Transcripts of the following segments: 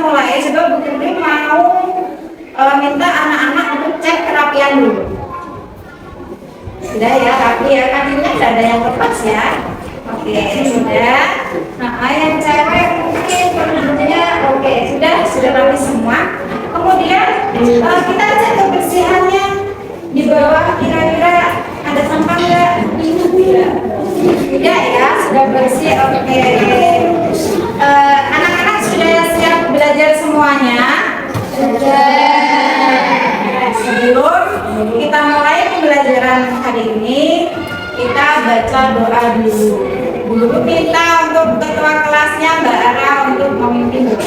mulai, coba Bu Putri mau minta anak-anak untuk cek kerapian dulu. Sudah ya, rapi ya, kakinya tidak ada yang lepas ya. Oke, ini sudah. Nah, yang cewek mungkin penunjuknya oke, sudah rapi semua. Kemudian kita cek kebersihannya di bawah, kira-kira ada sampah nggak? Tidak ya, sudah bersih. Oke. Anak-anak sudah siap belajar semuanya? Sebelum kita mulai pembelajaran hari ini, kita baca doa dulu. Guru minta untuk ketua kelasnya Mbak Ara untuk memimpin doa.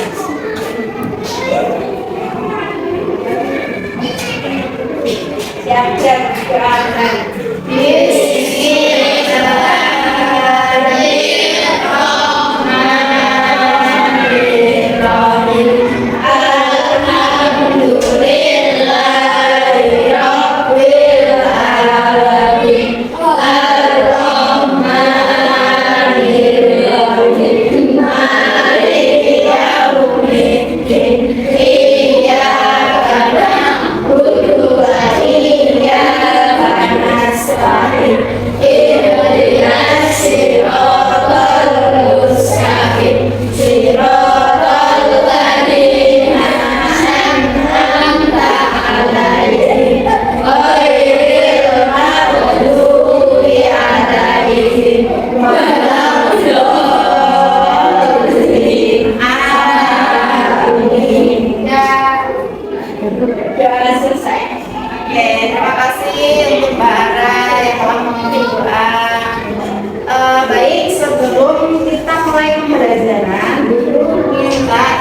Siap-siap doa.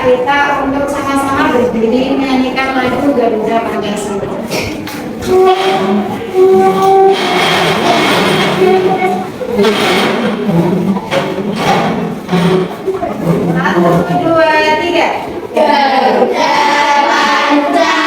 Kita untuk sama-sama berdiri menyanyikan lagu Garuda Pancasila. Satu, dua, tiga. Garuda Pancasila.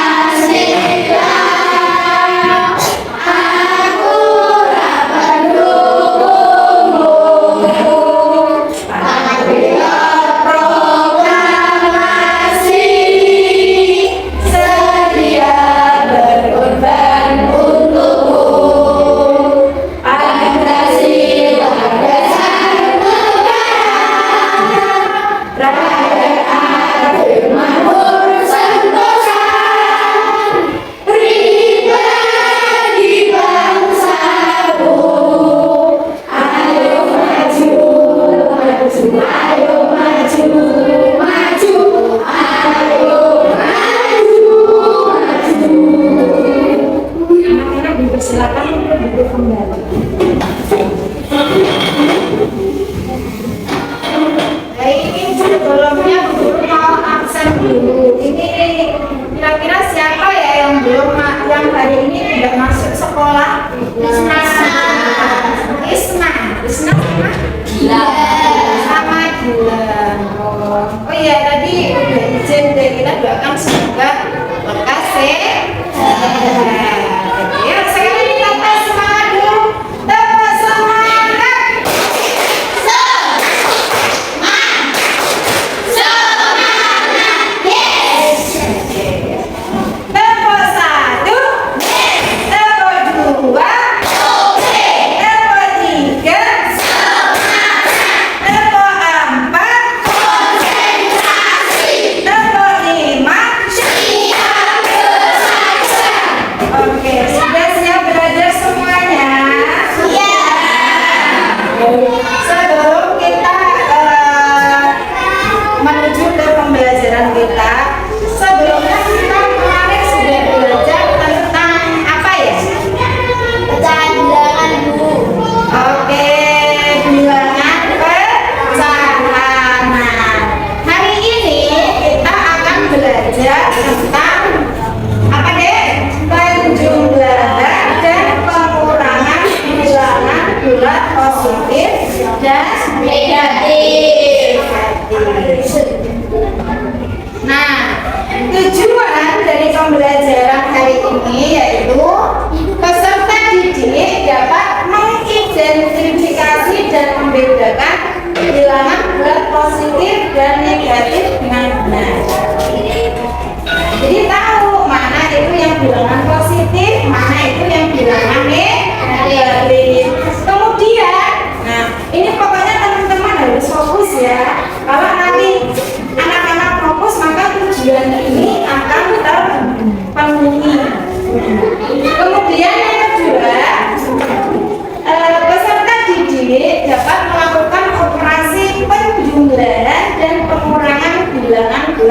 Tujuan dari pembelajaran hari ini yaitu peserta didik dapat mengidentifikasi dan membedakan bilangan bulat positif dan negatif dengan benar.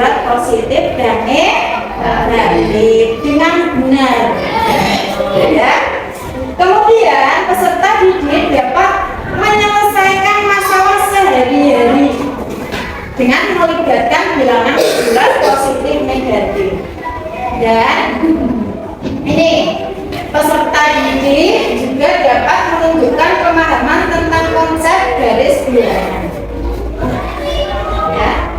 bulat positif dan negatif dengan benar. Ya. Kemudian peserta didik dapat menyelesaikan masalah sehari-hari dengan melibatkan bilangan bulat positif negatif. Dan ini peserta didik juga dapat menunjukkan pemahaman tentang konsep garis bilangan. Ya.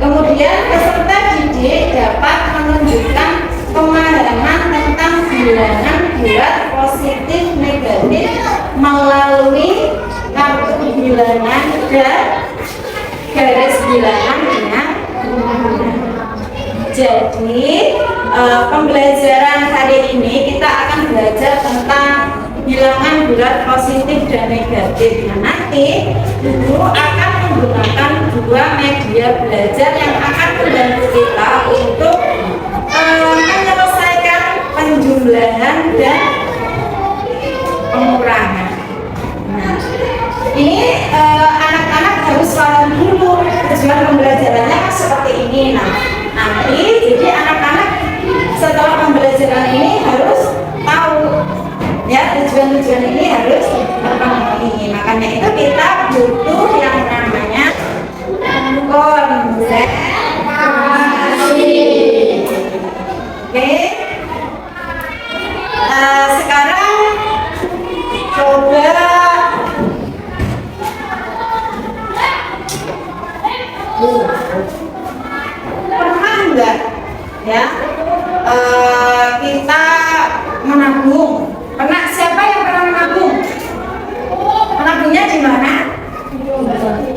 Kemudian peserta didik dapat menunjukkan pemahaman tentang bilangan bulat positif negatif melalui kartu bilangan dan garis bilangan dengan mudah. Jadi pembelajaran hari ini kita akan belajar tentang bilangan bulat positif dan negatif. Nah, nanti guru akan menggunakan dua media belajar yang akan membantu kita untuk menyelesaikan penjumlahan dan pengurangan. Nah, ini anak-anak harus paham dulu tujuan pembelajarannya seperti ini. Nah, nanti jadi anak-anak setelah pembelajaran ini harus tahu ya tujuan-tujuan ini harus terpenuhi. Makanya itu kita butuh yang namanya konsentrasi. Oke. Sekarang coba pernah enggak ya kita menabung? Pernah? Siapa yang pernah menabung? Menabungnya di mana?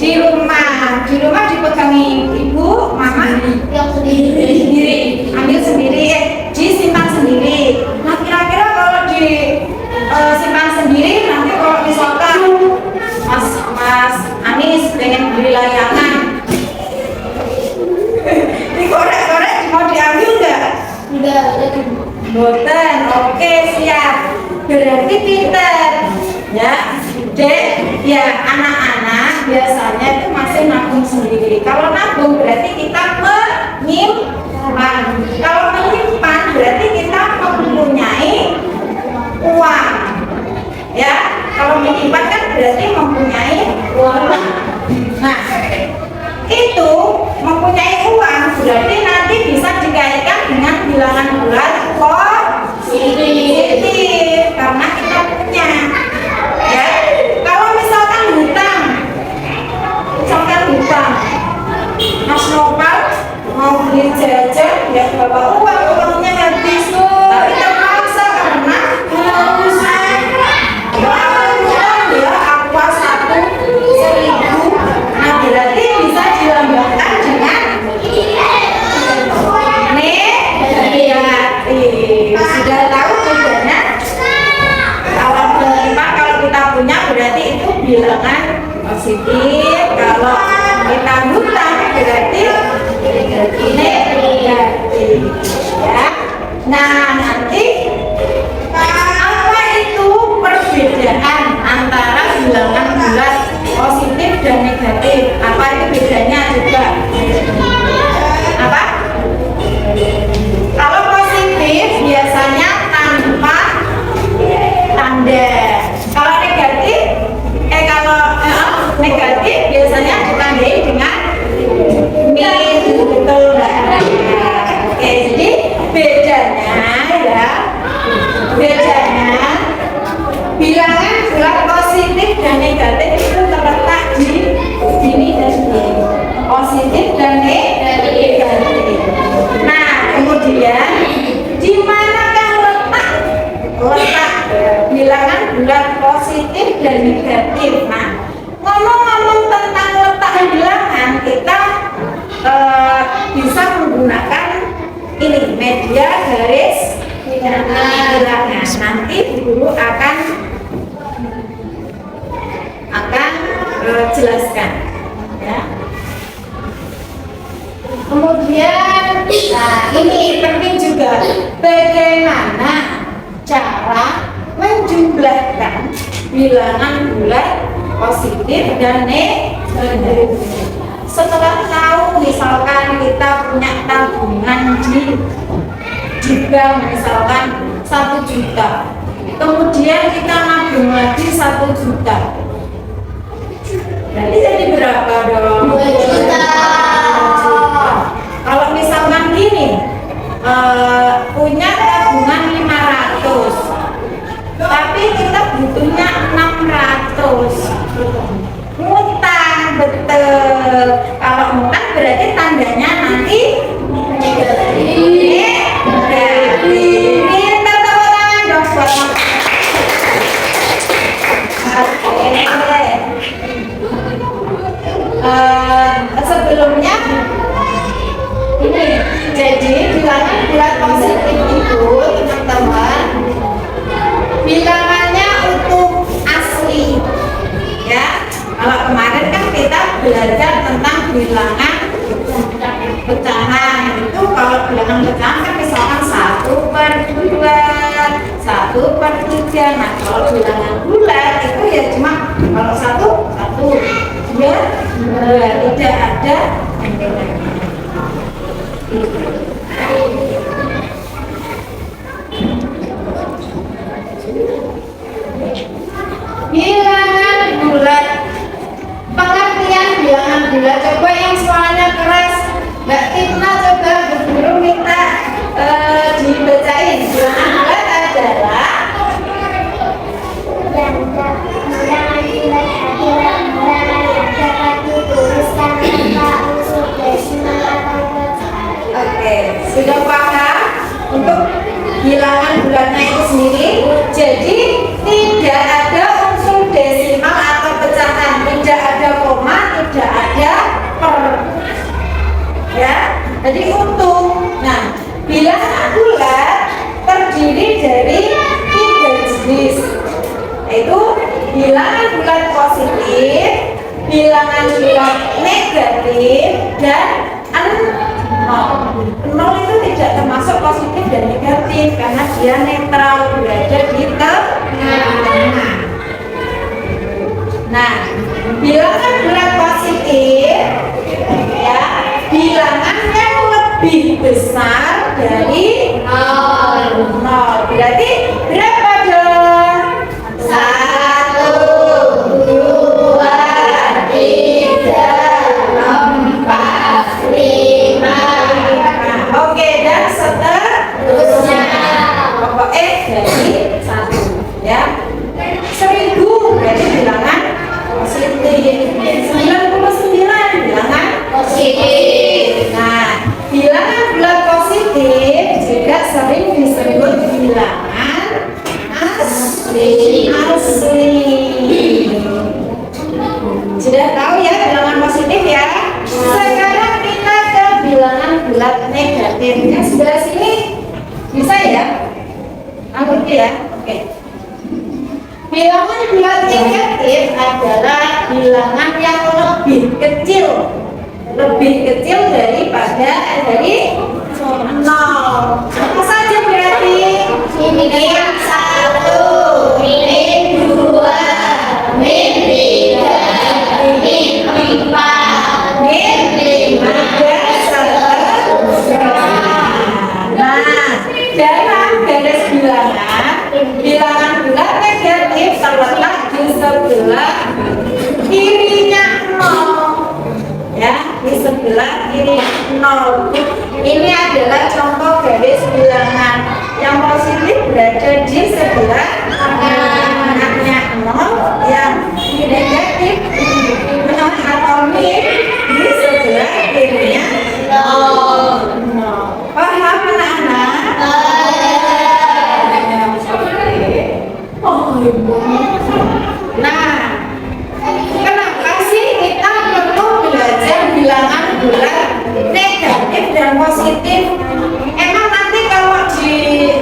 Di rumah. Di rumah dipegangi ibu, mama, yang sendiri, ambil sendiri, disimpan sendiri. Nah, kira-kira kalau disimpan sendiri, nanti kalau misalkan Mas Anis pengen beli layangan, dikorek-korek mau diambil nggak? Enggak. Boten. Oke, siap. Berarti pinter ya. Dek, ya anak-anak biasanya itu masih nabung sendiri. Kalau nabung berarti kita menyimpan. Kalau menyimpan berarti kita mempunyai uang. Ya, kalau menyimpan kan berarti mempunyai uang. Nah, itu mempunyai uang berarti nanti bisa dikaitkan dengan bilangan bulat positif karena kita punya. Ya, kalau misalkan hutang, Mas Nopal mau beli jajan ya bawa uangnya habis, tapi terpaksa karena urusan ya aqua 1.000. Nah, berarti bisa dilambangkan dengan negatif. Sudah tahu tujuannya? Kalau kita punya berarti itu bilangan positif. Kalau kita hutang berarti negatif. Ya. Nah, nanti apa itu perbedaan antara bilangan bulat positif dan negatif? Apa itu bedanya juga? Apa? Kalau positif biasanya tanpa tanda. Kalau negatif biasanya ditandai dengan min, betul nggak? Oke, jadi bedanya bilangan bulat positif dan negatif itu terletak di sini dan sini, positif dan negatif. Nah, kemudian di manakah letak bilangan bulat positif dan negatif? Nah, ngomong-ngomong tentang letak bilangan, kita bisa menggunakan ini media garis bilangan. Nanti guru akan jelaskan ya. Kemudian nah ini penting juga, bagaimana cara menjumlahkan bilangan bulat positif dan negatif. setelah tahu misalkan kita punya tabungan di bank misalkan 1 juta, kemudian kita nabung lagi 1 juta, berarti jadi berapa dong? 2 juta. Kalau misalkan gini, punya tabungan 500, tapi kita butuhnya 600, ngutang, betul. Kalau ngutang berarti tandanya nanti negatif. Minta tepuk tangan dong buat sebelumnya ini, jadi bilangan bulat positif itu teman-teman bilangannya utuh asli ya. Kalau kemarin kan kita belajar tentang bilangan pecahan, itu kalau bilangan pecahan kan misalkan 1/2, 1/3. Nah kalau bilangan bulat itu ya cuma kalau 1, 2, 2, tidak ada bilangan bulat. Pengertian bilangan bulat, coba yang suaranya keras, Mbak Tina coba guru minta dibacain. Bilangan bulat adalah oke, sudah paham untuk bilangan bulatnya itu sendiri. Jadi tidak ada unsur desimal atau pecahan, tidak ada koma, tidak ada per, ya. Jadi utuh. Nah, bilangan bulat terdiri dari 3 jenis, yaitu bilangan bulat positif, bilangan bulat negatif, dan nol itu tidak termasuk positif dan negatif karena dia netral, berada di tengah. Nah, bilangan bulat positif ya, bilangan yang lebih besar dari nol. Berarti berapa dong? 1, 2, 3, 4, 5. Oke, dan seterusnya. Pokoknya dari 1 ya. 1000 berarti bilangan positif. 99 bilangan positif. Nah, bilangan bulat positif juga sering disebut bilangan asli. Sudah tahu ya bilangan positif ya? Sekarang kita ke bilangan bulat negatif. Yang sebelah sini bisa ya? Ngerti ya? Oke. Bilangan bulat negatif adalah bilangan yang lebih kecil daripada dari 0. Apa saja berarti? Ini yang 1, ini 2, ini 3, ini 4, ini 5, dan seterusnya. Nah, dalam garis bilangan bulat negatif terletak di sebelah kirinya 0 ya, di sebelah kiri 0. Ini adalah contoh garis bilangan. Yang positif berada di sebelah kanannya 0, yang negatif atau min di sebelah kirinya 0. Paham anak-anak? Nah, kenapa sih kita perlu belajar bilangan bulat negatif dan positif? Emang nanti kalau di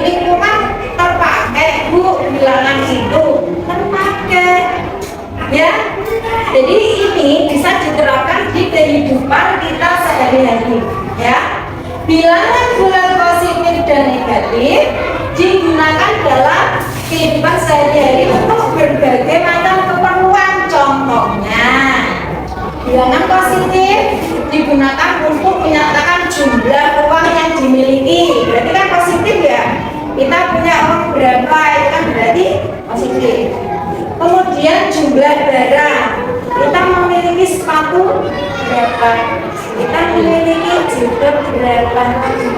lingkungan terpakai Bu bilangan itu? Terpakai ya. Jadi ini bisa diterapkan di kehidupan kita sehari-hari ya. Bilangan bulat positif dan negatif digunakan dalam kehidupan sehari-hari untuk berbagai macam keperluan. Contohnya bilangan positif digunakan untuk menyatakan jumlah uang yang dimiliki. Berarti kan positif ya. Kita punya uang berapa, itu kan berarti positif. Kemudian jumlah barang. Kita memiliki sepatu berapa? Kita memiliki jilbab berapa?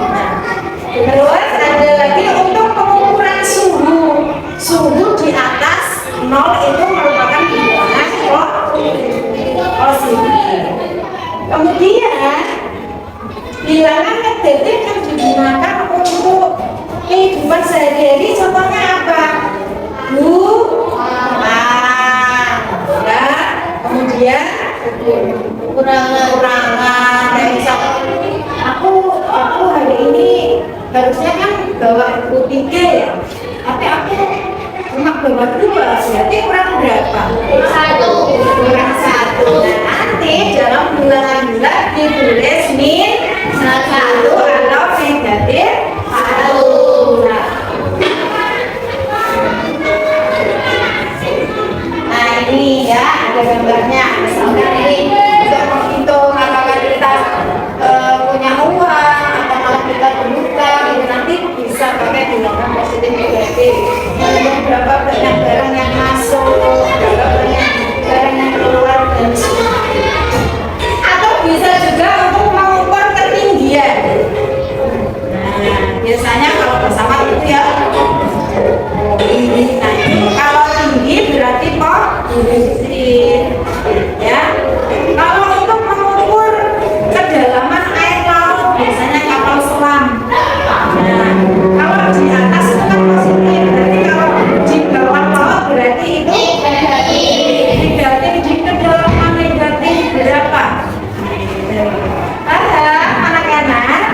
Nah, terus ada lagi untuk pengukuran suhu. Suhu di atas 0 itu merupakan bilangan positif. Kemudian bilangan negatif yang digunakan untuk kehidupan sehari-hari, contohnya apa? Ya. Kemudian kekurangan. Kayak misal aku hari ini harusnya kan bawa buku 3 ya, tapi aku cuma bawa 2, berarti kurang berapa? Kurang 1. Nah, nanti dalam bulan-bulan ditulis -1 atau negatif 1. Nah ini ya, ada gambarnya. Misalkan ini untuk menghitung apakah kita punya uang atau malah kita berhutang, itu nanti bisa pakai bilangan positif negatif. Berapa banyak barang yang masuk, berapa banyak barang yang keluar, dan sebagainya. Atau bisa juga untuk mengukur ketinggian. Nah, biasanya kalau pesawat itu ya tinggi. Nah, kalau tinggi berarti positif. Ya. Kalau untuk mengukur kedalaman air laut, biasanya kapal selam. Nah, kalau di atas itu kan positif, berarti kalau di bawah laut berarti itu negatif. Di kedalaman negatif berapa? Anak-anak.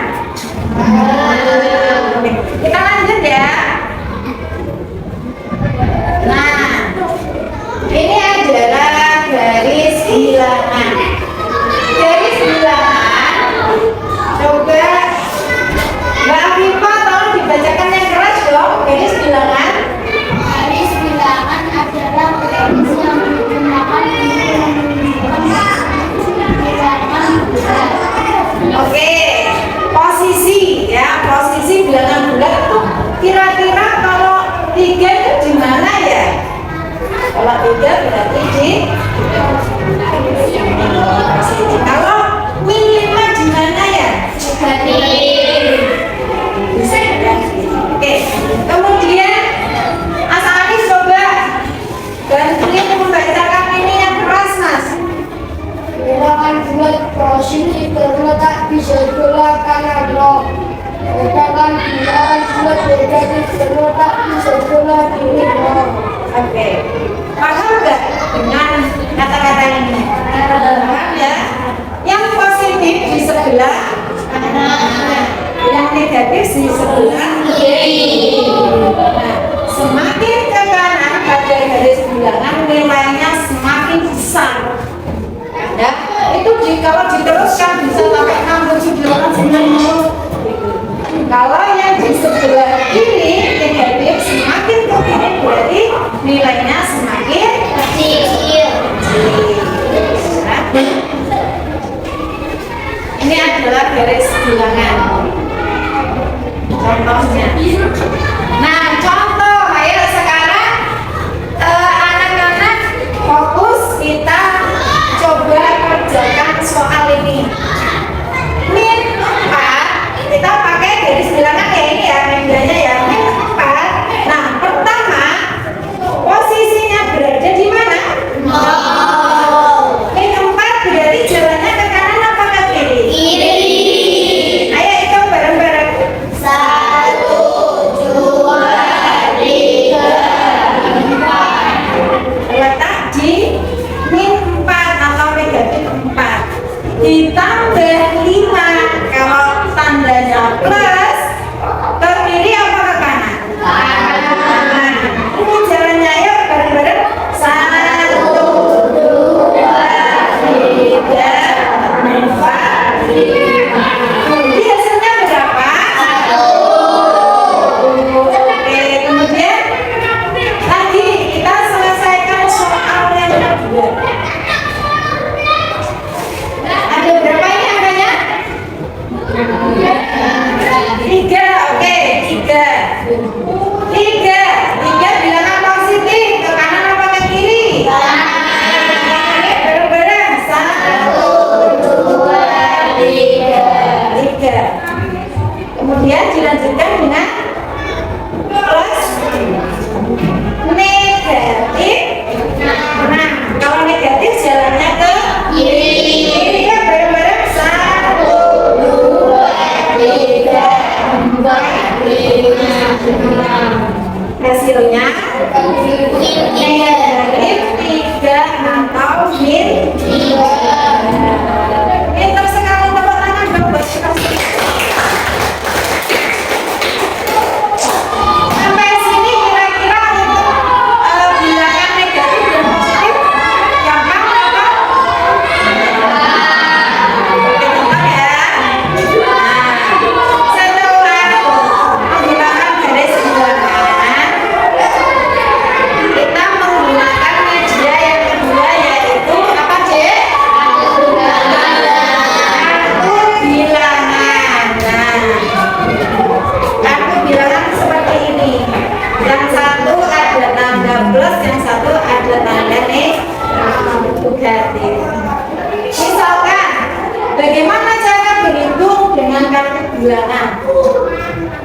Kita lanjut ya. Nah, ini adalah garis bilangan. Garis bilangan, coba Mbak Afifah tolong dibacakan yang keras dong. Garis bilangan. Garis bilangan adalah garis yang digunakan untuk menentukan bilangan bulat. Oke, posisi ya, posisi bilangan bulat itu kira-kira kalau 3 itu di mana ya? Kalau 3 berarti di posisi. Kalau min 5 di mana ya? Bisa ya? Oke, kemudian Mas Anis coba bantuin membacakan ini yang keras, Mas. Bilangan bulat posisi terletak di sebelah kanan log. Sedangkan bilangan bulat negatif terletak di sebelah kiri log. Oke, paham nggak dengan kata-kata ini? Paham ya? Yang positif di sebelah kanan, yang negatif di sebelah kiri. Nah, semakin ke kanan pada garis bilangan nilainya semakin besar. Ya, itu kalau diteruskan bisa sampai 6, 7, 8, 9. Kalau yang di sebelah kiri negatif, semakin ke kiri berarti nilainya semakin kecil. Nah, ini adalah garis bilangan. Contohnya. Nah, contoh, ayo sekarang anak-anak fokus, kita coba kerjakan soal ini. Min 4, kita pakai garis bilangan kayak ini ya, mindanya ya. Min 4. Nah, pertama posisinya berada di mana? Min 4 berarti jalannya ke kanan apa ke kiri? Ayo hitung bareng-bareng. 1, Tiga, oke, tiga. Tiga bilangan positif ke kanan apa ke kiri? Bareng-bareng. 1, 2, 3. Kemudian dilanjutkan dengan plus negatif. Nah, kalau negatif jalannya ke kiri. Ya, bareng-bareng. 1, 2, 3, 4, 5. Hasilnya negatif 3 atau min 3. Pintar sekali, tepuk tangan dong buat kita. Sampai sini kira-kira untuk bilangan negatif dan positif gampang apa? Gampang ya. Nah, setelah menggunakan garis bilangan, kita menggunakan media yang kedua yaitu apa, Cek? Kartu bilangan. Nah, kartu bilangan seperti ini. Yang satu ada tanda plus, yang satu ada tanda negatif. Misalkan, bagaimana cara berhitung dengan kartu bilangan?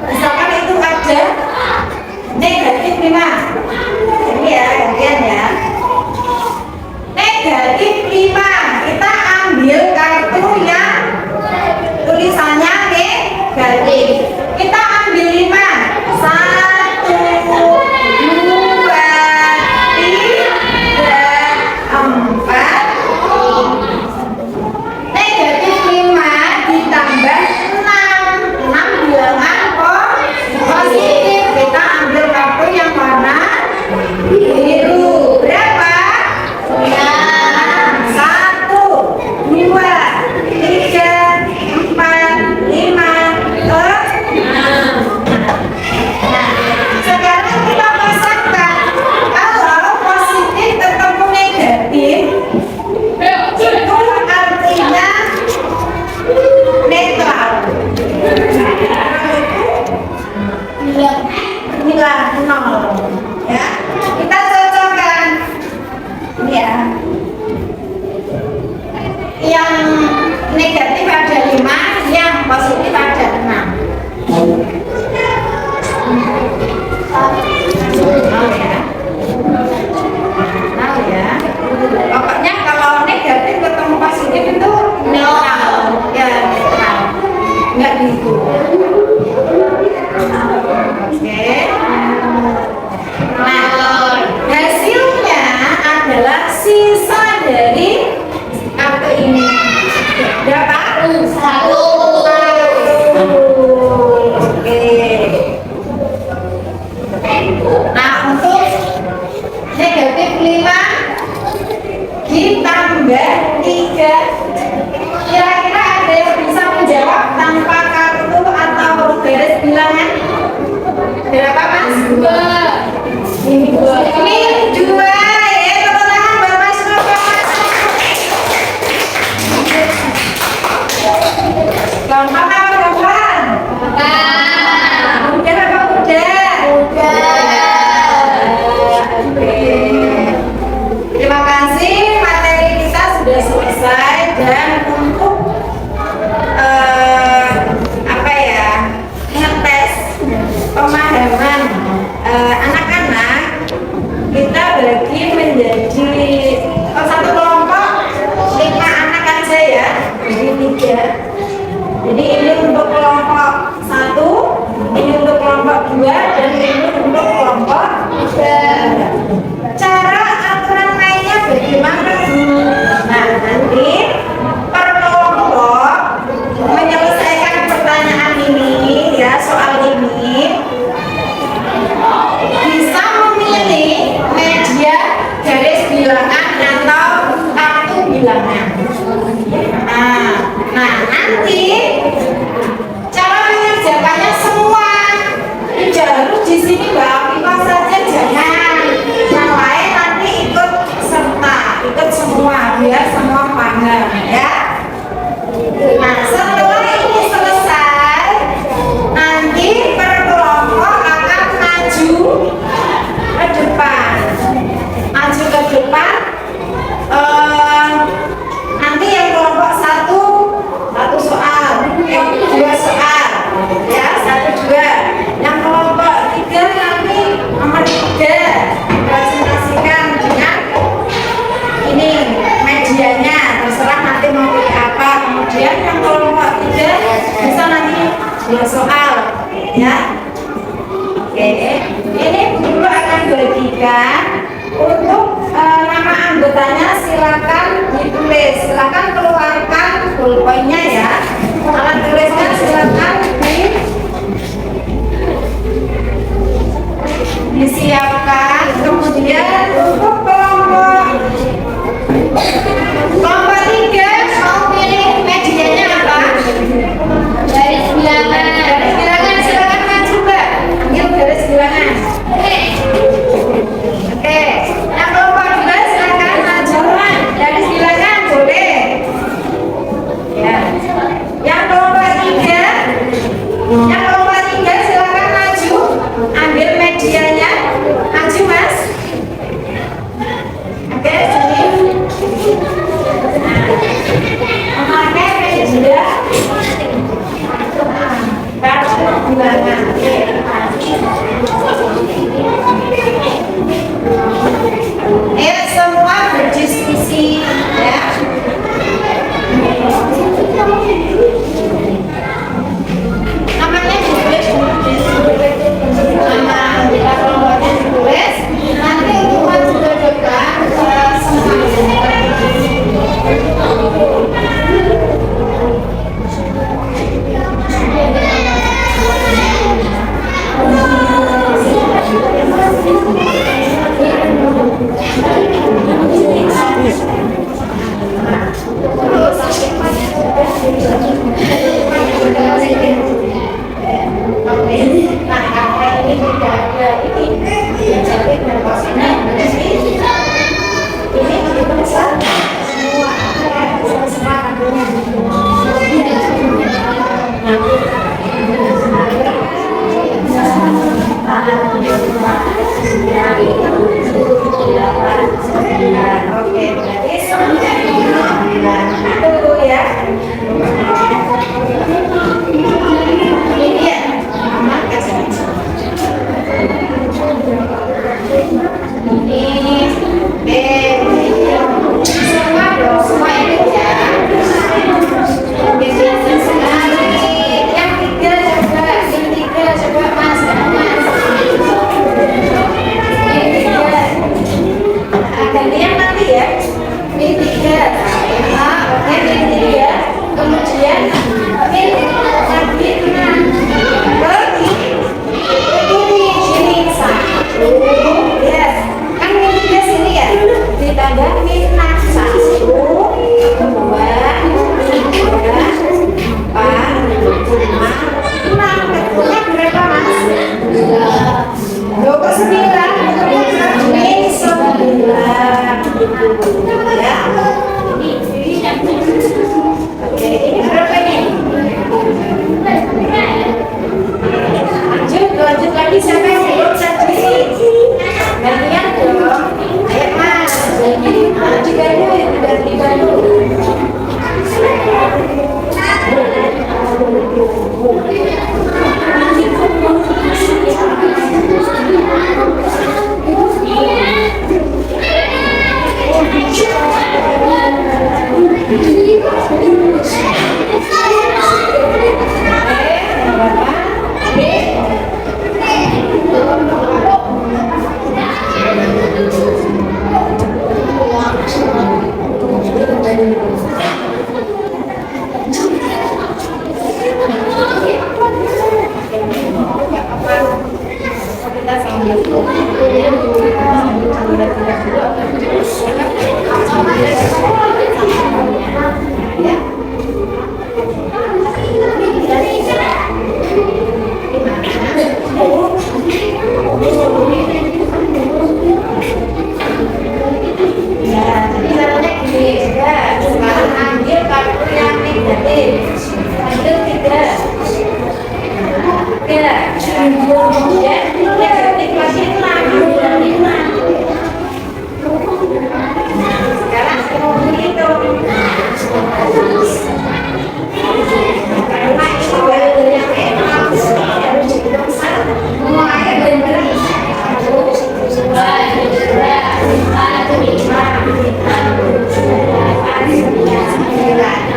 Misalkan itu ada negatif 5. Ini ya, gantian ya. Negatif 5. Kita ambil kartu yang tulisannya negatif. Kita ambil 5. 1, 2, 3, 4. Negatif 5 ditambah 6. 6 bilangan positif. Kita ambil kartu yang warna biru. Berapa? 1, 2, 3, 4, 5, 6. Nah, sekarang kita pasangkan. Kalau positif ketemu negatif, itu artinya netral. Inilah 0. Ya, kita cocokkan. Ini ya. Yang negatif ada 5, yang positif ada 6. Tahu ya. Pokoknya kalau negatif ketemu positif itu netral. Ya, netral. Enggak gitu. Oke. Nah, hasilnya adalah sisa dari kartu ini. Berapa? 1. Oke. Nah, untuk negatif 5 ditambah 3. Kira-kira ada yang bisa menjawab tanpa kartu atau garis bilangan? Berapa, Mas? 2. Ini 2. Ini 2 ya, tepuk tangan buat Mas Nova. Gampang apa gampang? Mudah apa mudah? Oke. Terima kasih, materi kita sudah selesai. Dan untuk apa ya, ngetes pemahaman anak-anak, kita bagi menjadi satu kelompok 5 anak aja ya, jadi 3. Jadi ini untuk kelompok 1, dua soal ya. Oke, ini dulu akan bagikan untuk nama anggotanya, silakan ditulis, silakan keluarkan pulpennya ya. Alat tulisnya silakan disiapkan. Kemudian untuk kelompok 3 mau pilih medianya apa? Garis bilangan. Garis bilangan, silakan maju Mbak. Ambil garis bilangan. Oke, yang kelompok 2 silakan maju. Garis bilangan boleh. Ya. Yang kelompok 3 silakan maju. Ambil medianya. Maju Mas. Oke, sini. Memakai media kartu bilangan. Semua berdiskusi ya. Namanya ditulis nama anggota kelompoknya ditulis. Nanti untuk maju ke depan oke, berarti itu ya. Ini ya, aman kasih. Ini B, semua dong, semua ini ya. Yang 3 coba Mas. Gantian nanti ya. B3 oke, B3 kemudian lagi bagi ini 1 ya, kan B3 sini ya, ditambah minat 1 2 3 4 5 6 ketemu berapa Mas? Loh kok 9? Min 9 ya. Oke, ini berapa ini? Lanjut lagi, siapa yang belum tadi? Gantian dong. Ayo Mas, ganti dulu.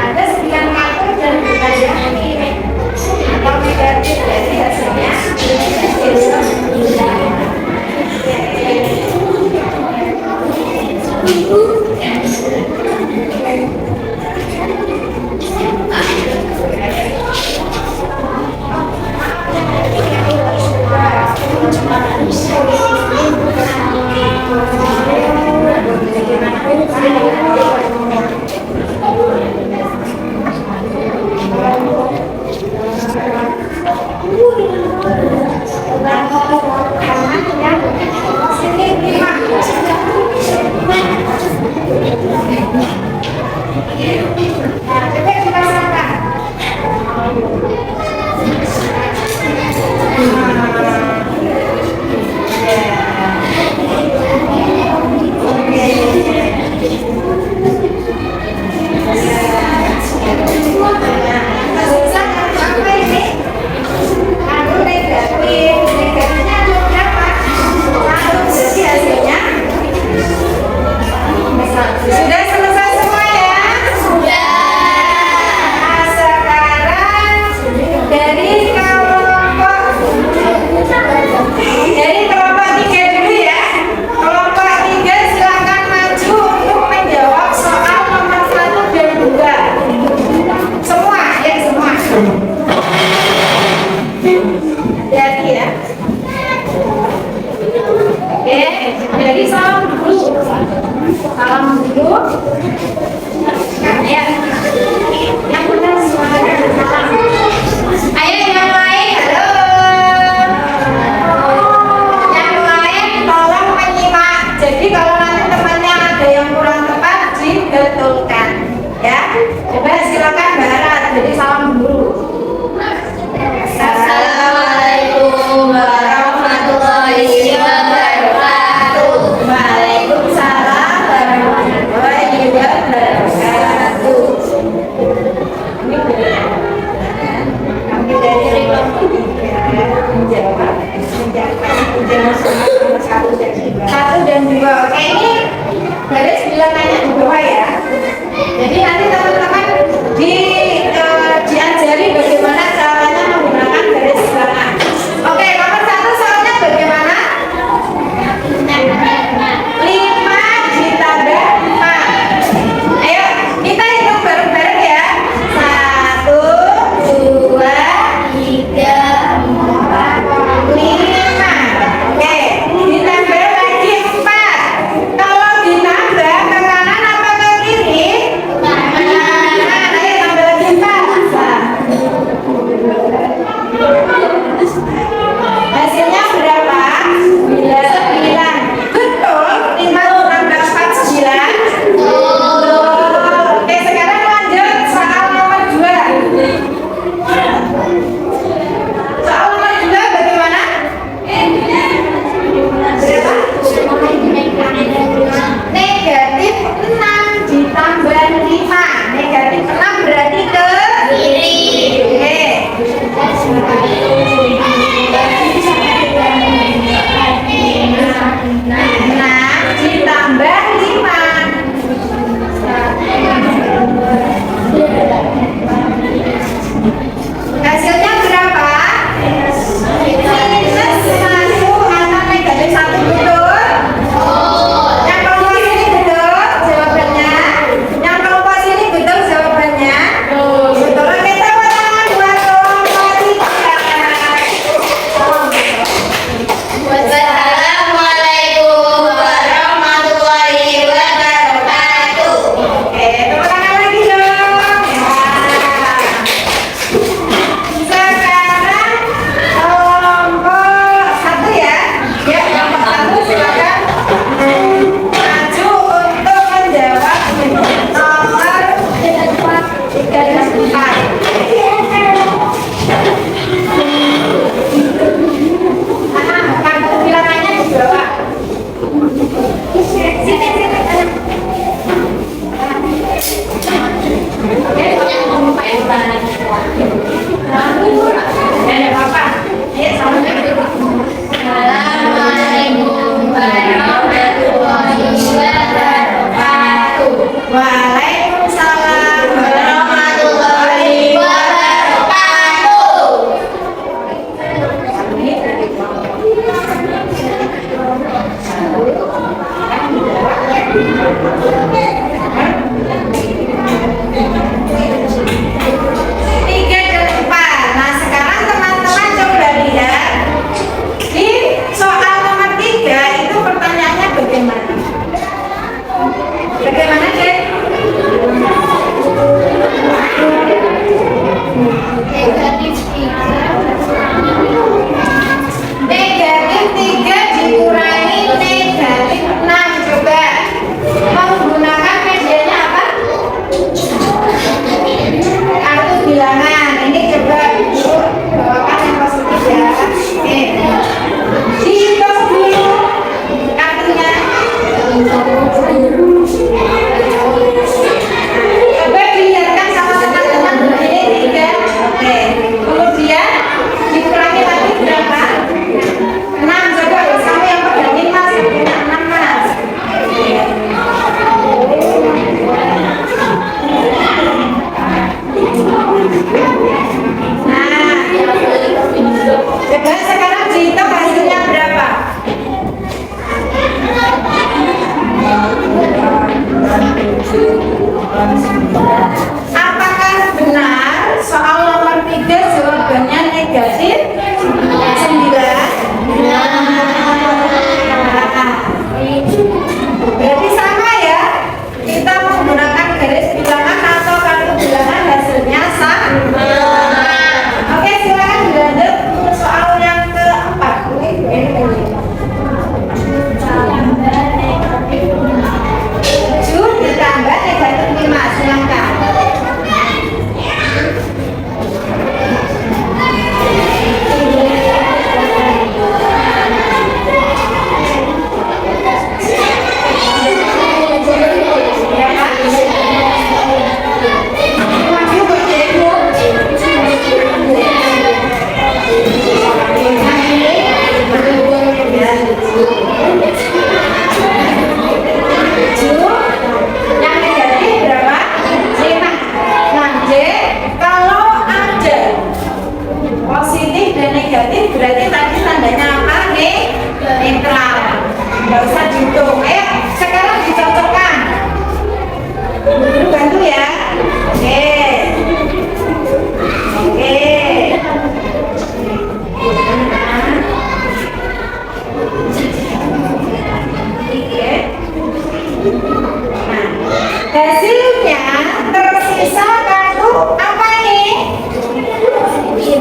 Ada 9 kartu dan bukan yang ini atau bilang nanya di bawah ya. Jadi nanti teman-teman diajari bagaimana caranya menggunakan garis bilangan. Oke, nomor 1 soalnya bagaimana? 5 ditambah 5. Ayo, kita hitung bareng-bareng ya. 1, 2, 3, 4, 5. Oke, ditambah lagi 4. Kalau ditambah ke kanan apa ke kiri? Kanan. Ayo tambah lagi 4. Hasilnya berapa? 9. Betul? 5 tambah 4 9. Oke, sekarang lanjut soal nomor 2. Soal nomor 2 bagaimana? Berapa? Negatif 6 ditambah 5. Negatif 6 berarti ke kiri. Oke. 6 ditambah 5. Hasilnya berapa? Minus 1 atau negatif 1 betul? Yang kelompok ini betul jawabannya? Yang kelompok ini betul jawabannya? Betul. Oke, tepuk tangan buat kelompok 3. negatif berarti tadi tandanya apa? Netral. Nggak usah dihitung. Ayo sekarang dicocokkan. Guru bantu ya. Oke. Oke. Nah, hasilnya tersisa kartu apa ini?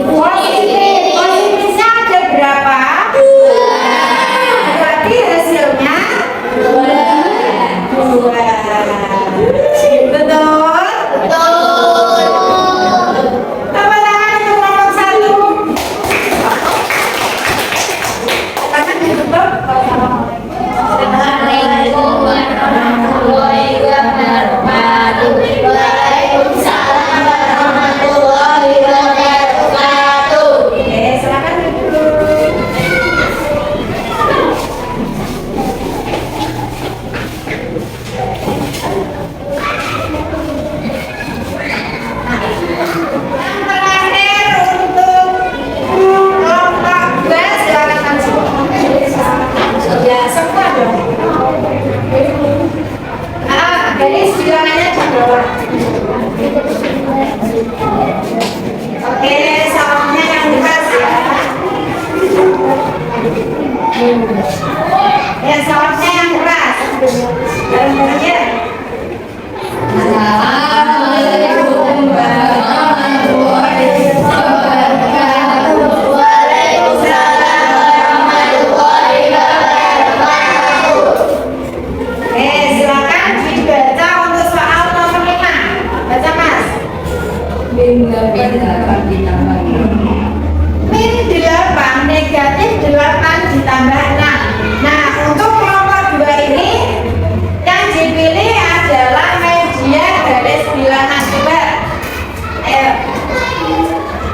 Positif. Positifnya ada berapa? Berarti hasilnya dua. Betul? Tepuk tangan untuk nomor 1. Tangan ditutup. Oke, silakan duduk. Yang terakhir untuk kelompok B, silakan langsung. Ya, semua dong. Garis bilangannya di bawah. Oke, salonnya yang keras ya. Ya, salonnya yang keras. Bareng-bareng ya. Assalamualaikum warahmatullahi wabarakatuh. Waalaikumsalam warahmatullahi wabarakatuh. Oke, silakan dibaca untuk soal nomor 5. Baca Mas. Min 8 negatif 8 ditambah 6. Nah, untuk kelompok 2 ini yang dipilih adalah media garis bilangan. Coba. Ayo.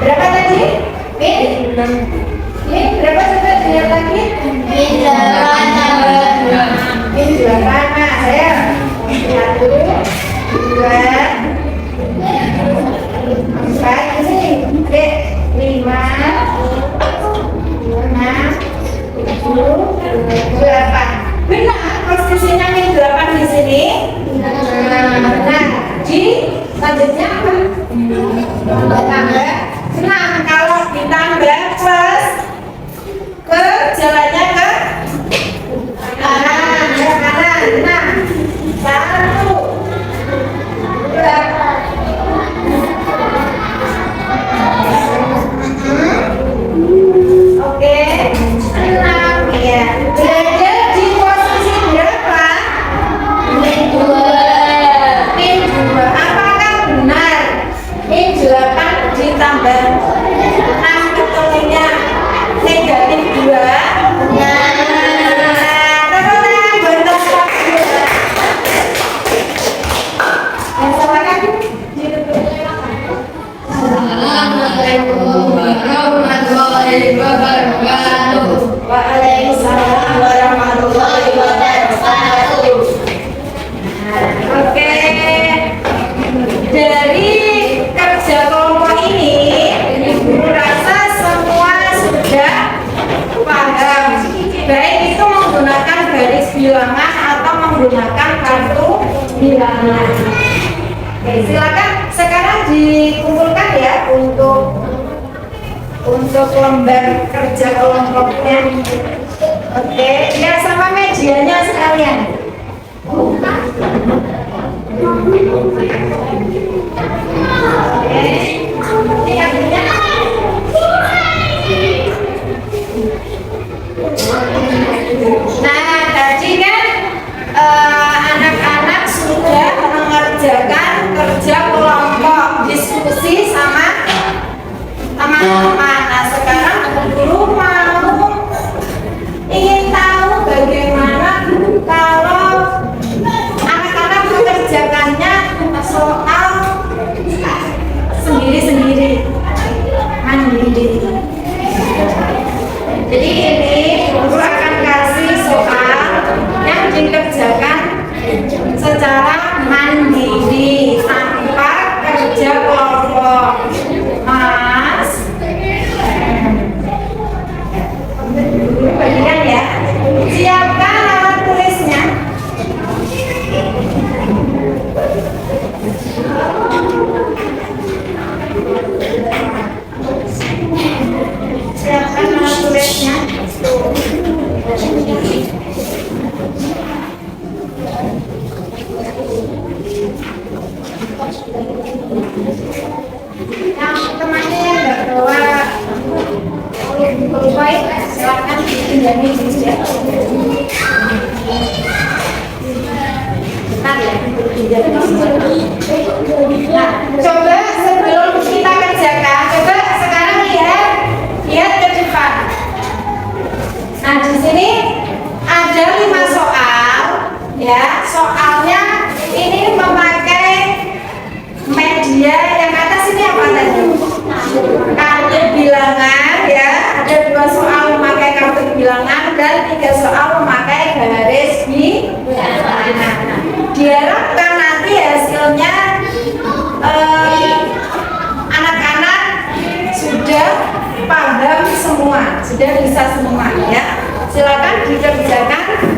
Berapa tadi? Min berapa, coba lihat lagi? Min 8. Mas, ayo. 1 2 4 ini. Oke, 5 6 7 8. Benar, posisinya min 8 di sini. Nah, di selanjutnya apa? Tambah 6. Kalau ditambah plus ke jalannya ke kanan, ke kanan. Nah, 1 2 Oke, 6 ya. Berada di posisi berapa? Min 2. Min 2. Apakah benar? Min 8 ditambah 6 ketulunya negatif 2. Nah, tepuk tangan buat nomor 2. Yang sama kan? Assalamualaikum warahmatullahi wabarakatuh. Waalaikumsalam warahmatullahi wabarakatuh. Oke, dari kerja kelompok ini, Guru rasa semua sudah paham. Baik itu menggunakan garis bilangan atau menggunakan kartu bilangan. Oke, silakan sekarang dikumpulkan ya untuk lembar kerja kelompoknya. Oke, ya sama medianya sekalian. Oke, ini artinya nah, tadi kan anak-anak sudah mengerjakan kerja kelompok, diskusi sama teman-teman. Nah, sekarang guru mau ingin tahu bagaimana kalau anak-anak mengerjakannya soal sendiri-sendiri, mandiri. Jadi ini guru akan kasih soal yang dikerjakan secara mandiri tanpa kerja kelompok. Mas, pinjami ya. Bentar ya, nah, coba sebelum kita kerjakan, coba sekarang lihat ke depan. Nah, di sini ada 5 soal, ya. Soalnya ini memakai media yang atas ini apa tadi? Kartu bilangan, ya. Ada 2 soal memakai kartu bilangan dan 3 soal memakai garis bilangan. Diharapkan nanti hasilnya anak-anak sudah paham semua, sudah bisa semua, ya. Silakan dikerjakan.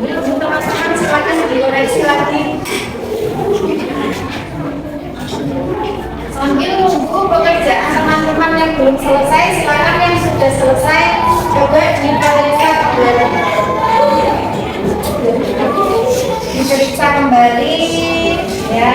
Teman-teman silakan dikoreksi lagi. Sambil nunggu pekerjaan teman-teman yang belum selesai, silakan yang sudah selesai coba diperiksa kembali. Diperiksa kembali, ya.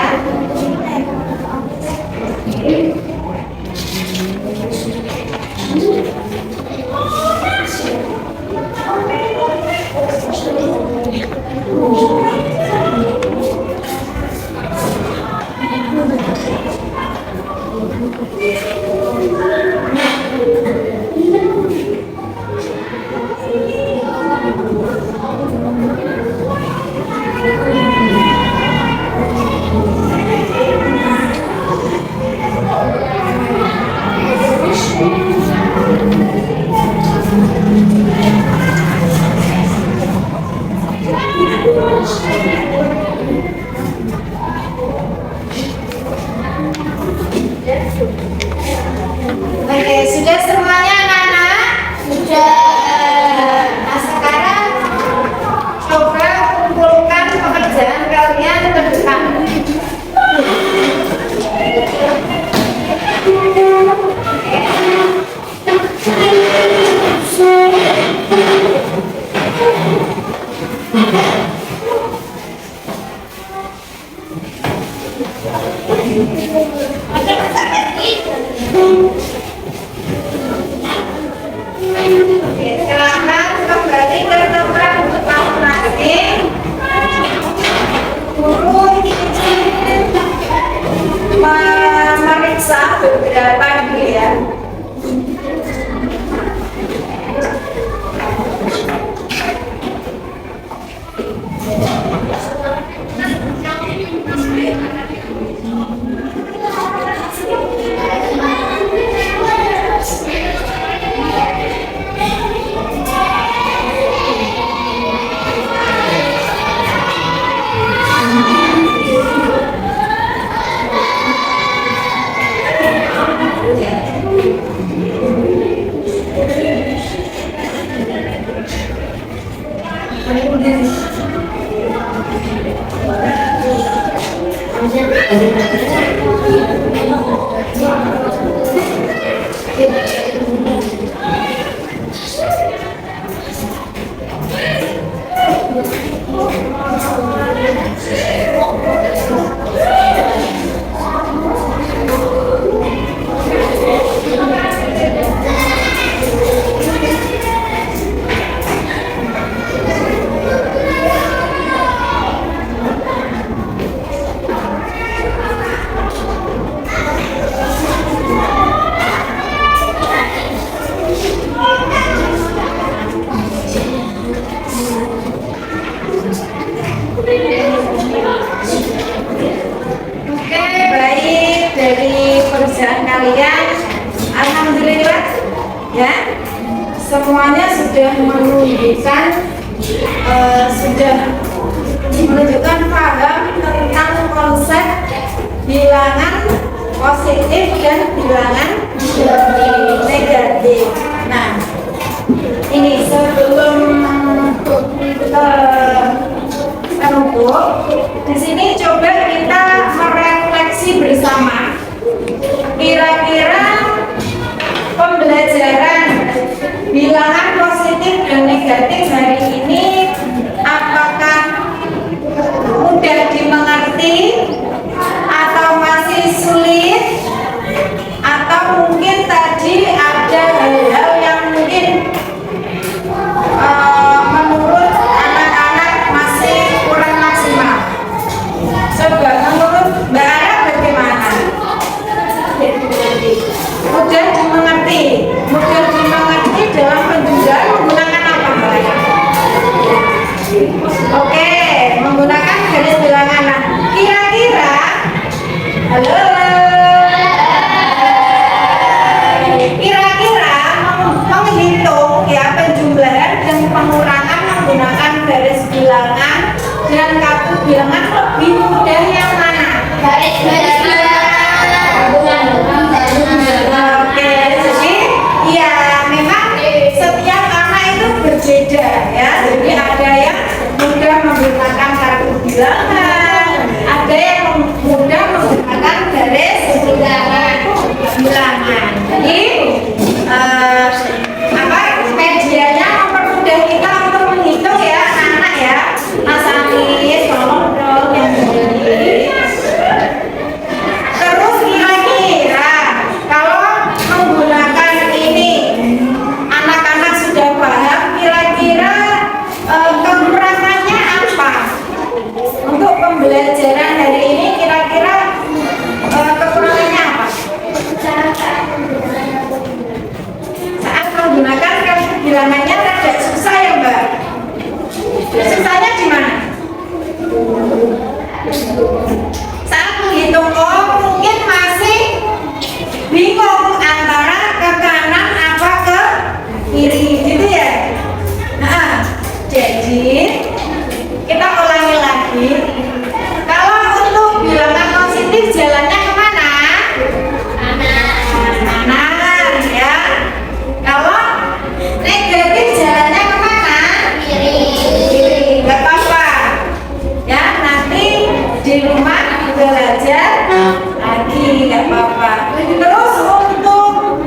Oke, silakan kembali ke tempat untuk masing-masing. Guru memeriksa beberapa dulu ya. Kalian alhamdulillah ya, semuanya sudah menunjukkan paham tentang konsep bilangan positif dan bilangan negatif. Nah, ini sebelum menutup, di sini coba kita merefleksi bersama. Kira-kira pembelajaran bilangan positif dan negatif hari ini apakah mudah dimengerti atau masih sulit, atau mungkin tadi ada hal-hal yang mungkin menurut anak-anak masih kurang maksimal. Coba menurut Mbak Ara bagaimana? Mudah dimengerti dalam penjualan menggunakan apa mereka? Oke, menggunakan garis bilangan. Nah, kira-kira, halo, kira-kira menghitung ya penjumlahan dan pengurangan menggunakan garis bilangan dan kartu bilangan lebih mudah yang mana? Garis bilangan. Oke, jadi ya memang setiap anak itu berbeda ya. Jadi ada yang mudah menggunakan kartu bilangan, ada yang mudah menggunakan garis bilangan. Jadi medianya mempermudah kita untuk menghitung ya anak-anak ya. Mas Anis, tolong dong yang ini. Terus kira-kira kalau menggunakan ini anak-anak sudah paham, kira-kira kekurangannya apa? Untuk pembelajaran hari ini kira-kira kekurangannya apa? Saat menggunakan kartu bilangannya rada susah ya Mbak? Susahnya di mana? Saat menghitung mungkin masih bingung antara ke kanan apa ke kiri gitu ya. Nah, jadi kita ulangi lagi. Kalau untuk bilangan positif jalannya kemana? Kanan ya. Kalau negatif jalannya kemana? Kiri. Gak apa-apa ya, nanti di rumah belajar lagi, gak apa-apa. Terus untuk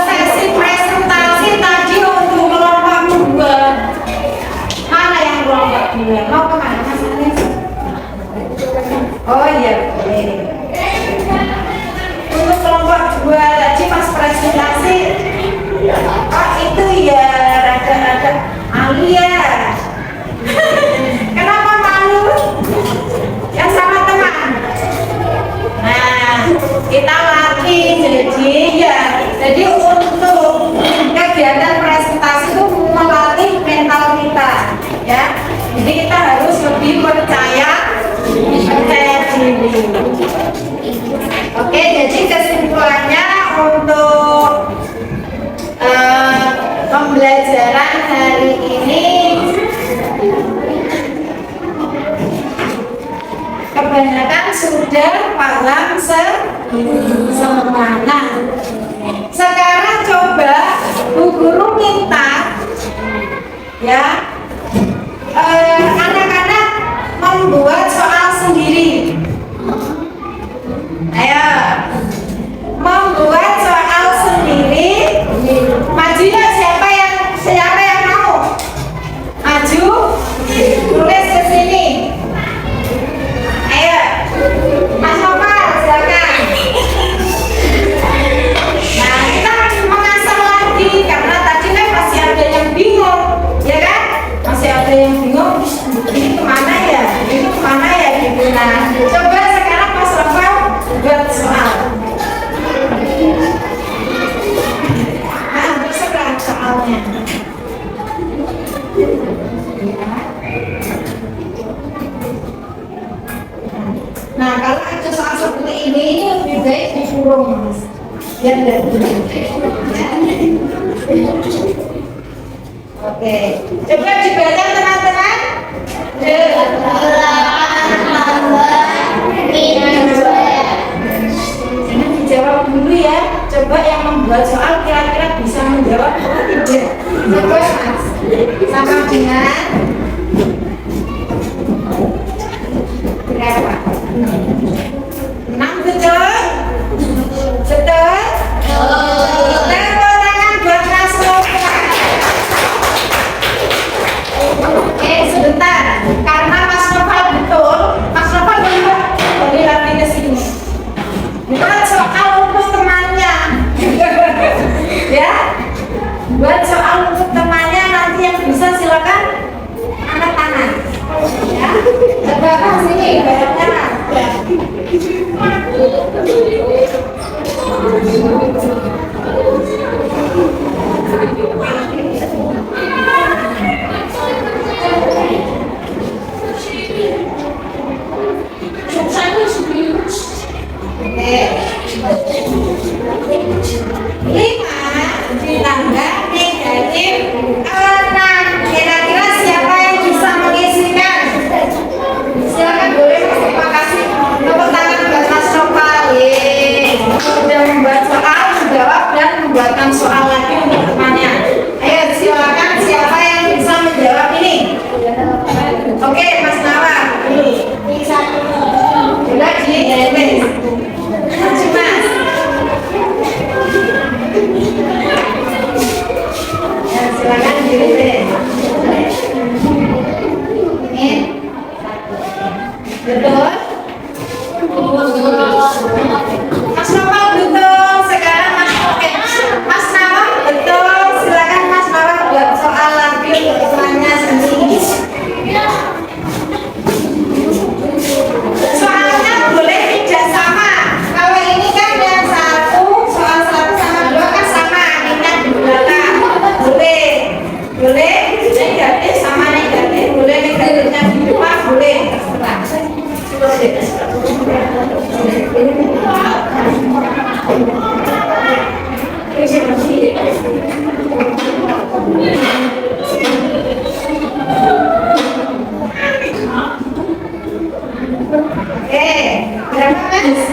sesi presentasi tadi untuk kelompok 2, mana yang kelompok 2? Mau kemana Mas Anis? Oh ya boleh. Untuk kelompok 2 tadi pas presentasi, oh itu ya rada-rada malu ya. Kenapa malu? Yang sama teman. Nah, kita latih jadi untuk kegiatan presentasi itu melatih mental kita, ya. Jadi kita harus lebih percaya diri. Oke, jadi kesimpulannya untuk pembelajaran hari ini kebanyakan sudah paham semua. Nah, sekarang coba Bu Guru minta ya anak-anak membuat soal sendiri. Ayo, membuat soal sendiri. Maju ya, siapa yang mau? Maju, tulis ke sini. Ayo, Mas Nopal, silakan. Nah, kita mengasah lagi karena tadi kan masih ada yang bingung, ya kan? Masih ada yang bingung. Ini kemana ya? Itu kemana ya? Gitu. Nah, coba sekarang Mas Nopal buat soal. Nah, terserah soalnya. Nah, kalau ada soal seperti ini lebih baik dikurung, Mas. Biar tidak Oke, coba dibaca teman-teman. Jangan dijawab dulu ya. Coba yang membuat soal kira-kira bisa menjawab atau tidak. Coba Mas, sama dengan berapa? 6 betul? Betul? Tepuk tangan buat Mas Nopal. Oke, sebentar. Karena Mas Nopal betul, Mas Nopal boleh lagi ke sini. Buat soal untuk temannya. Ya. Buat soal untuk temannya, nanti yang bisa silakan angkat tangan. Ya. Coba ke sini bayarnya. Ditambah negatif 6. Kira-kira siapa yang bisa mengisikan? Silakan, boleh. Terima kasih. Tepuk tangan buat Mas Nopal. Sudah membuat soal, menjawab dan membuatkan soal lagi untuk temannya. Ayo silakan, siapa yang bisa menjawab ini? Oke, Mas Nawa. Sudah ditulis. Maju Mas. Ya, silakan ditulis. Ini betul. Mas Nawal betul. Sekarang Mas Nawal betul. Silakan Mas Nawal buat soal lagi untuk temannya sendiri. Soalnya boleh tidak sama. Kalau ini kan yang satu, soal 1 sama 2 kan sama. Ingat di belakang. Boleh negatif sama negatif. Boleh negatifnya di depan, boleh. Berapa Mas?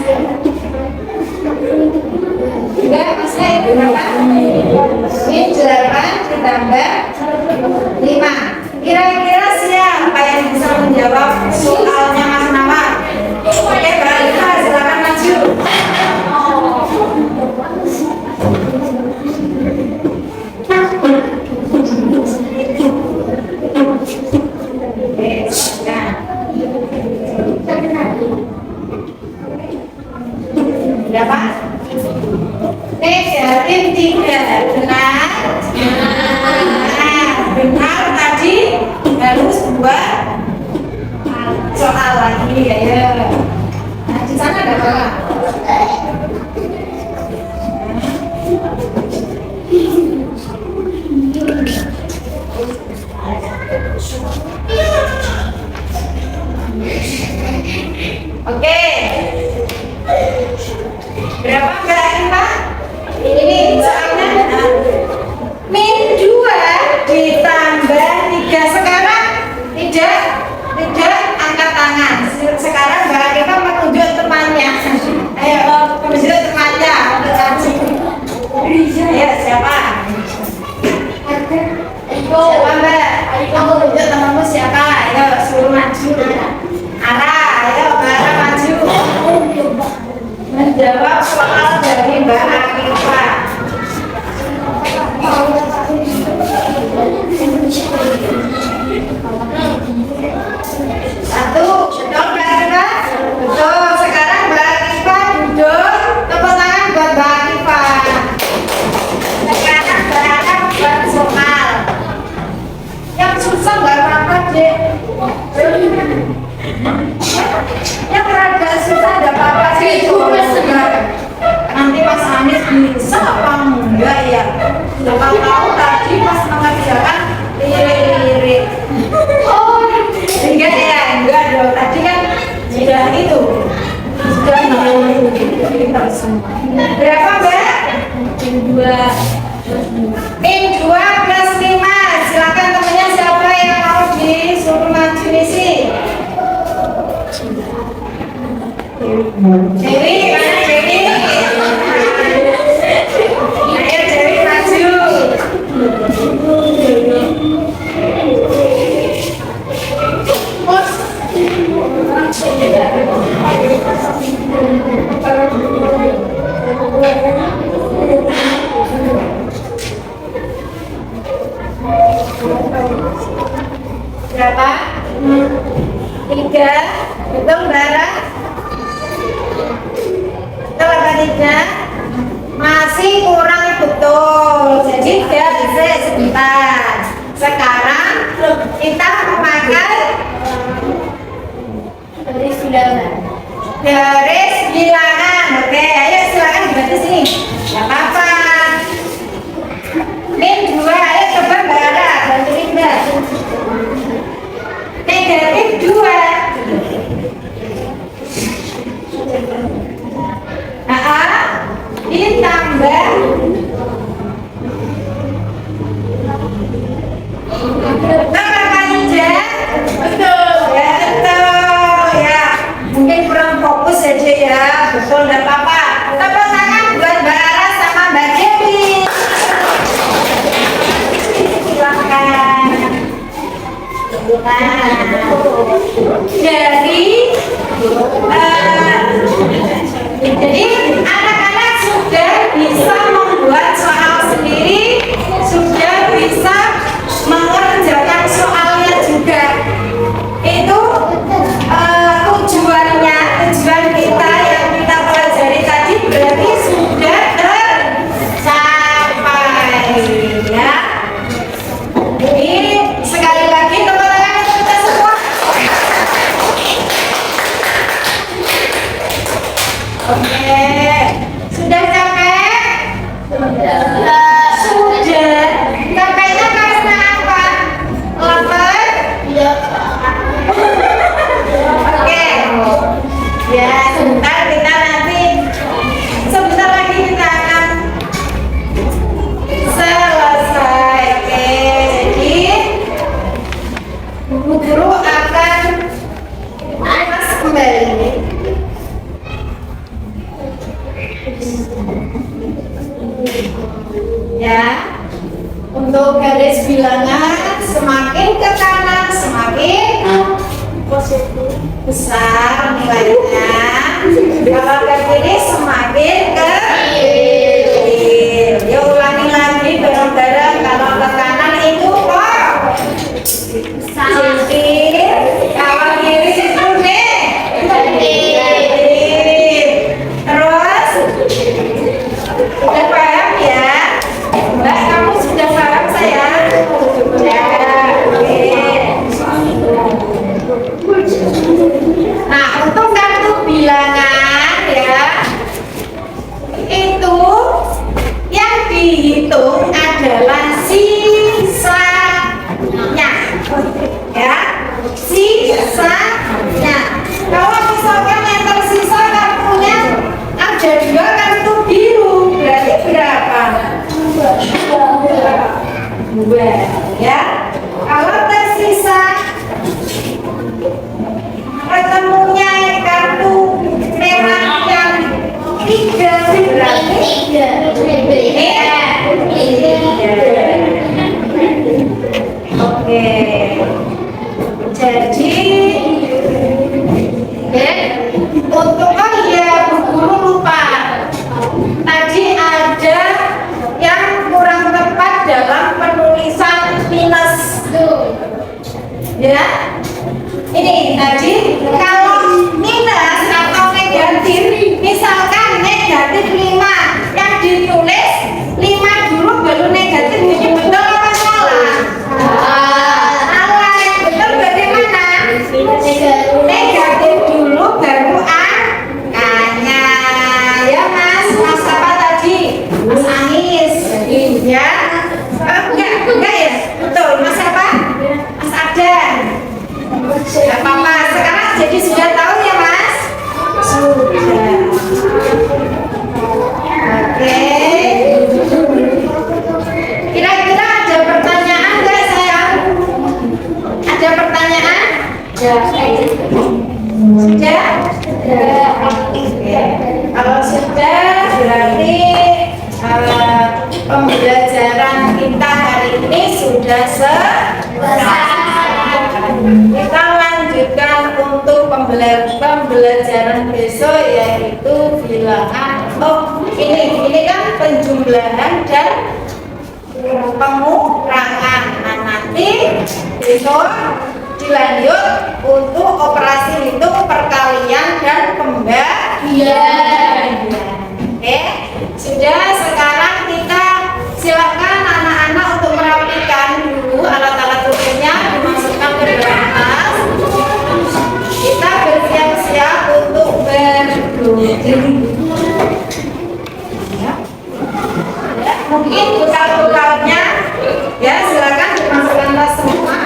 Enggak, Masnya berapa? Ini 8 ditambah 5. Kira-kira siapa yang bisa menjawab soalnya Mas Nawar? Oke, baik, silakan maju. Oke, nah. Berapa? Negatif 3. Benar? Benar tadi harus buat soal lagi ya. Nah, di sana ada apa? Oke. Berapa Mbak Arifah? Ini soalnya min 2 ditambah 3. Sekarang tidak angkat tangan. Sekarang Mbak Arifah menunjuk temannya. Ayo menunjuk temannya untuk ngaji. Ayo siapa? Siapa Mbak? Kamu tunjuk temanmu siapa? Ayo suruh maju. Ara, ayo Mbak Ara maju. Menjawab soal dari Mbak Arifah. Satu, betul Mbak Arifah? Betul. Sekarang Mbak Arifah duduk. Tepuk tangan buat Mbak Arifah. Sekarang Mbak Arifah buat soal. Yang susah nggak apa-apa, Dek. Yang rada susah ada apa-apa sih? Nanti Mas Anies bisa apa enggak ya? Siapa tahu tadi pas mengerjakan lirik-lirik. Oh, enggak ya? Enggak dong. Tadi kan sudah itu. Sudah pintar semua. Berapa Mbak? Min 2 plus 5. Silakan temennya siapa yang mau disuruh maju misi. Dewi, mana Dewi? Ayo Dewi maju. Berapa? 3. Hitung bareng. Kalau 3 masih kurang betul, jadi dia bisa sebentar. Sekarang kita memakai garis bilangan. Oke, ayo silakan dibantu sini. Gak apa-apa. Min 2, ayo coba Mbak Ara, bantuin Mbak. Negatif 2. Ditambah tambah panjang. Betul ya, betul ya. Mungkin kurang fokus aja ya. Betul, enggak apa-apa. Tepuk tangan buat Mbak Ara sama Mbak Dewi. Silakan. Jadi anak-anak sudah bisa membuat soal sendiri, sudah bisa mengerjakan soalnya juga. Itu tujuan kita yang kita pelajari tadi berarti sudah tercapai ya. Jadi sekali lagi teman-teman kita semua. Oke, sudah capek? Sudah. Capeknya karena apa? Lapar? Iya. Oke. Ya, sebentar lagi kita akan selesai. Oke, jadi guru akan ulas kembali. Ya, untuk garis bilangan semakin ke kanan semakin besar nilainya. Kalau ke kiri semakin kecil. Ya ulangi lagi bareng-bareng. Kalau ke kanan itu kok kecil. Kalau kiri itu nih. Terus dihitung adalah sisanya, ya, sisanya. Kalau misalkan yang tersisa kartunya ada 2 kartu biru, berarti berapa? 2, ya. Kalau tersisa ketemunya kartu merah yang 3, berarti oke. Jadi untuk guru lupa tadi ada yang kurang tepat dalam penulisan minus, ya. Ini tadi kalau minus atau negatif, misalkan negatif 5 yang ditulis 5 dulu baru negatif, ini betul apa salah? Salah. Yang betul bagaimana? Negatif dulu baru angkanya, ya Mas. Mas apa tadi? Mas Anis, ya. Enggak ya? Betul. Mas apa? Mas Adan. Gak apa-apa, sekarang jadi sudah tahu ya Mas? Sudah. Oke. Kira-kira ada pertanyaan nggak sayang? Ada pertanyaan? Sudah? Oke. Kalau sudah berarti pembelajaran kita hari ini sudah selesai. Kita lanjutkan untuk pembelajaran besok, yaitu bilangan. Oh, ini kan penjumlahan dan pengurangan. Nah, nanti besok dilanjut untuk operasi hitung, perkalian dan pembagian. Oke, sudah. Sekarang kita silakan anak-anak untuk merapikan dulu alat-alat tulisnya, dimasukkan ke dalam tas. Kita bersiap-siap untuk berdiri. Ya. Mungkin bekal-bekalnya, ya, silakan dimasukkan tas semua.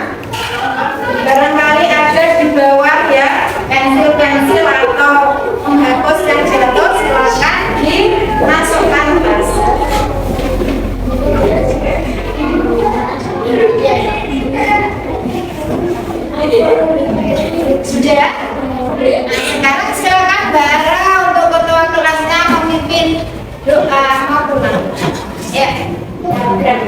Barangkali ada di bawah, ya, pensil-pensil atau penghapus yang jatuh, silakan dimasukkan tas. Sudah? Nah, sekarang silakan Bara untuk ketua kelasnya memimpin doa pengakuan. Ya. Doakan.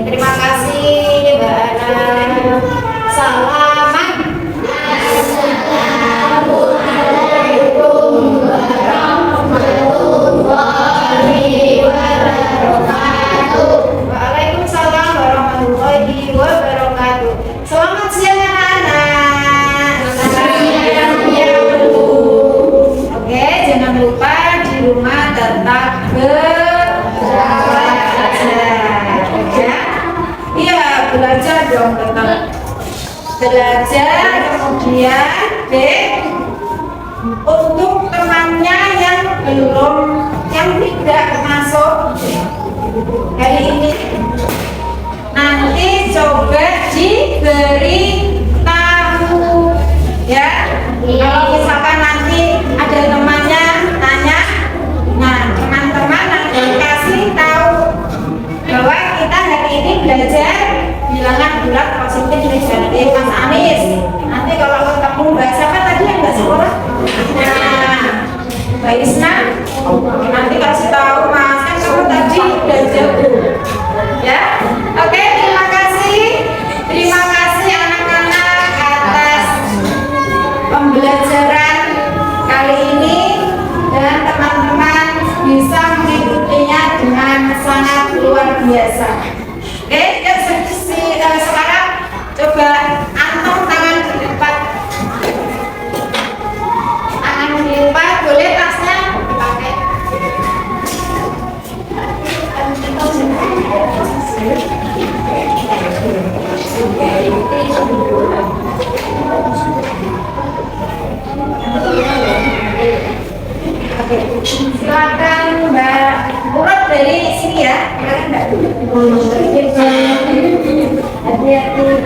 Terima kasih Mbak Ana. Salaman. Assalamualaikum warahmatullahi wabarakatuh. Waalaikumsalam warahmatullahi wabarakatuh. Selamat siang anak-anak. Oke, jangan lupa di rumah tetap belajar dong, tetap belajar. Kemudian B, untuk temannya yang tidak masuk hari ini, nanti coba diberi tahu, ya. Kalau misalkan nanti ada temannya tanya, nah teman-teman nanti kasih tahu bahwa kita hari ini belajar bilangan bulat positif negatif. Mas Anis, nanti kalau ketemu Mbak siapa tadi yang nggak sekolah? Nah, Mbak Isna, nanti kasih tahu Mas, kan kamu tadi udah jauh. Ya, oke, terima kasih anak-anak atas pembelajaran kali ini dan teman-teman bisa mengikutinya dengan sangat luar biasa. Oke, sekarang coba antum tangan di depan. Tangan di depan, boleh tasnya dipakai. Oke, silakan Mbak Murad dari sini ya. Hati-hati.